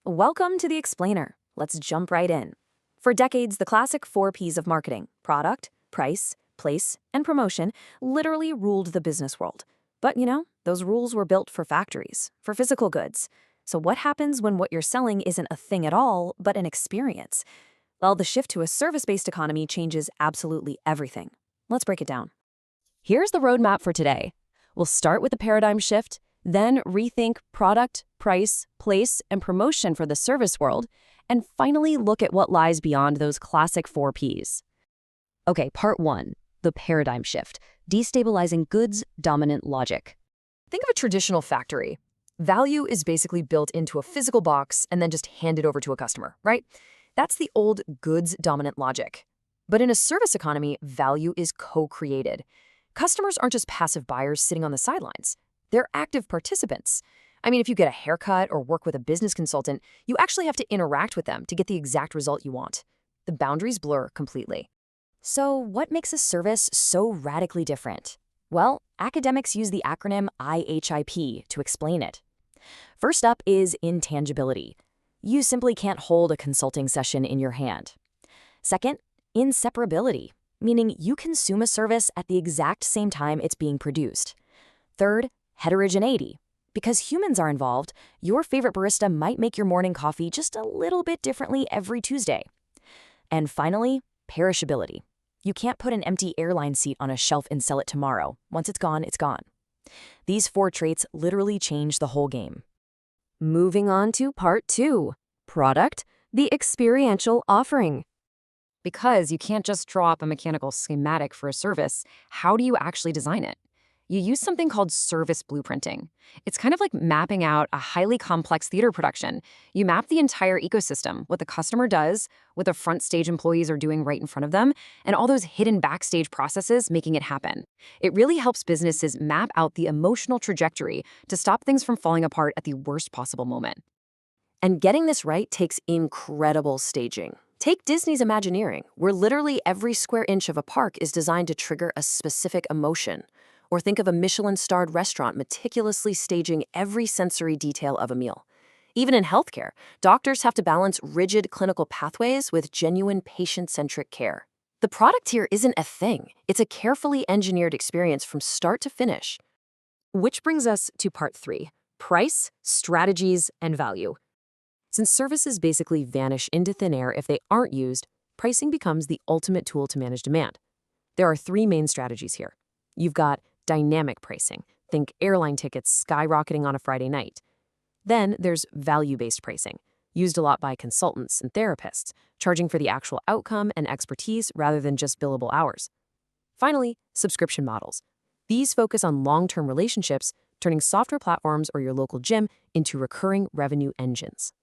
Welcome to The Explainer. Let's jump right in. For decades, the classic 4 Ps of marketing, product, price, place, and promotion, literally ruled the business world. But those rules were built for factories, for physical goods. So what happens when what you're selling isn't a thing at all, but an experience? Well, the shift to a service-based economy changes absolutely everything. Let's break it down. Here's the roadmap for today. We'll start with the paradigm shift, then rethink product, price, place, and promotion for the service world, and finally look at what lies beyond those classic 4 Ps. Okay, part 1, the paradigm shift, destabilizing goods dominant logic. Think of a traditional factory. Value is basically built into a physical box and then just handed over to a customer, right? That's the old goods dominant logic. But in a service economy, value is co-created. Customers aren't just passive buyers sitting on the sidelines. They're active participants. I mean, if you get a haircut or work with a business consultant, you actually have to interact with them to get the exact result you want. The boundaries blur completely. So what makes a service so radically different? Well, academics use the acronym IHIP to explain it. First up is intangibility. You simply can't hold a consulting session in your hand. Second, inseparability, meaning you consume a service at the exact same time it's being produced. Third, heterogeneity. Because humans are involved, your favorite barista might make your morning coffee just a little bit differently every Tuesday. And finally, perishability. You can't put an empty airline seat on a shelf and sell it tomorrow. Once it's gone, it's gone. These 4 traits literally change the whole game. Moving on to part 2, product, the experiential offering. Because you can't just draw up a mechanical schematic for a service, how do you actually design it? You use something called service blueprinting. It's kind of like mapping out a highly complex theater production. You map the entire ecosystem, what the customer does, what the front stage employees are doing right in front of them, and all those hidden backstage processes making it happen. It really helps businesses map out the emotional trajectory to stop things from falling apart at the worst possible moment. And getting this right takes incredible staging. Take Disney's Imagineering, where literally every square inch of a park is designed to trigger a specific emotion. Or think of a Michelin-starred restaurant meticulously staging every sensory detail of a meal. Even in healthcare, doctors have to balance rigid clinical pathways with genuine patient-centric care. The product here isn't a thing. It's a carefully engineered experience from start to finish. Which brings us to part 3, price, strategies, and value. Since services basically vanish into thin air if they aren't used, pricing becomes the ultimate tool to manage demand. There are 3 main strategies here. You've got dynamic pricing. Think airline tickets skyrocketing on a Friday night. Then there's value-based pricing, used a lot by consultants and therapists, charging for the actual outcome and expertise rather than just billable hours. Finally, subscription models. These focus on long-term relationships, turning software platforms or your local gym into recurring revenue engines.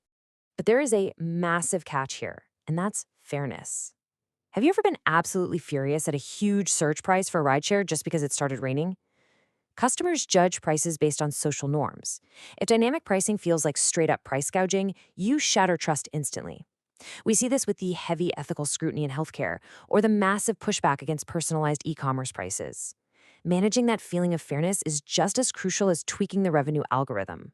But there is a massive catch here, and that's fairness. Have you ever been absolutely furious at a huge surge price for a rideshare just because it started raining? Customers judge prices based on social norms. If dynamic pricing feels like straight-up price gouging, you shatter trust instantly. We see this with the heavy ethical scrutiny in healthcare or the massive pushback against personalized e-commerce prices. Managing that feeling of fairness is just as crucial as tweaking the revenue algorithm.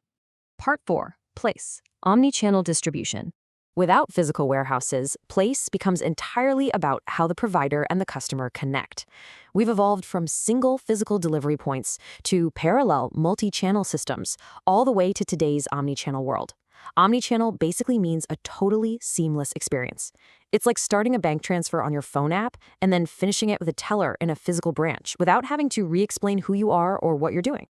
Part 4, place, omni-channel distribution. Without physical warehouses, place becomes entirely about how the provider and the customer connect. We've evolved from single physical delivery points to parallel multi-channel systems, all the way to today's omni-channel world. Omni-channel basically means a totally seamless experience. It's like starting a bank transfer on your phone app and then finishing it with a teller in a physical branch without having to re-explain who you are or what you're doing.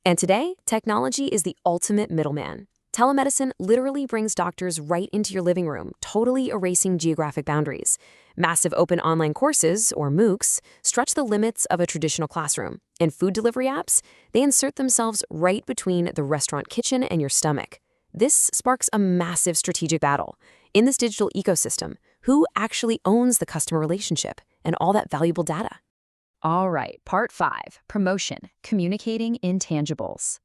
And today, technology is the ultimate middleman. Telemedicine literally brings doctors right into your living room, totally erasing geographic boundaries. Massive open online courses, or MOOCs, stretch the limits of a traditional classroom. And food delivery apps, they insert themselves right between the restaurant kitchen and your stomach. This sparks a massive strategic battle. In this digital ecosystem, who actually owns the customer relationship and all that valuable data? All right, part 5, promotion, communicating intangibles.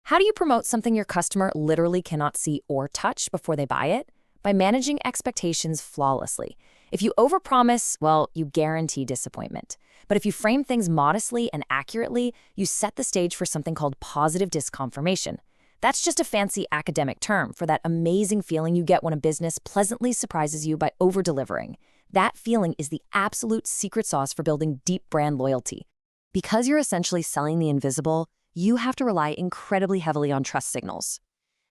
How do you promote something your customer literally cannot see or touch before they buy it? By managing expectations flawlessly. If you overpromise, well, you guarantee disappointment. But if you frame things modestly and accurately, you set the stage for something called positive disconfirmation. That's just a fancy academic term for that amazing feeling you get when a business pleasantly surprises you by over-delivering. That feeling is the absolute secret sauce for building deep brand loyalty. Because you're essentially selling the invisible, you have to rely incredibly heavily on trust signals.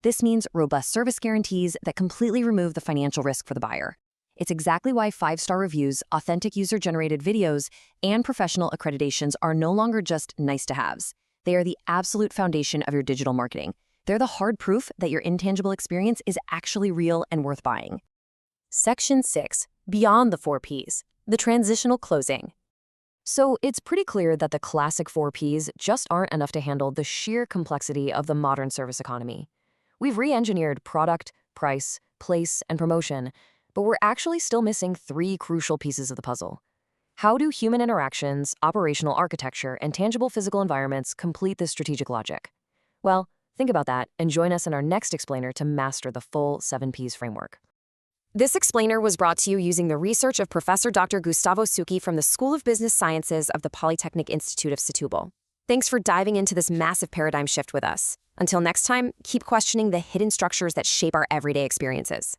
This means robust service guarantees that completely remove the financial risk for the buyer. It's exactly why 5-star reviews, authentic user-generated videos, and professional accreditations are no longer just nice-to-haves. They are the absolute foundation of your digital marketing. They're the hard proof that your intangible experience is actually real and worth buying. Section 6. Beyond the 4 Ps. The transitional closing. So it's pretty clear that the classic 4 Ps just aren't enough to handle the sheer complexity of the modern service economy. We've re-engineered product, price, place, and promotion, but we're actually still missing 3 crucial pieces of the puzzle. How do human interactions, operational architecture, and tangible physical environments complete this strategic logic? Well, think about that and join us in our next explainer to master the full 7 Ps framework. This explainer was brought to you using the research of Professor Dr Gustavo Souki from the School of Business Sciences of the Polytechnic Institute of Setúbal. Thanks for diving into this massive paradigm shift with us. Until next time, keep questioning the hidden structures that shape our everyday experiences.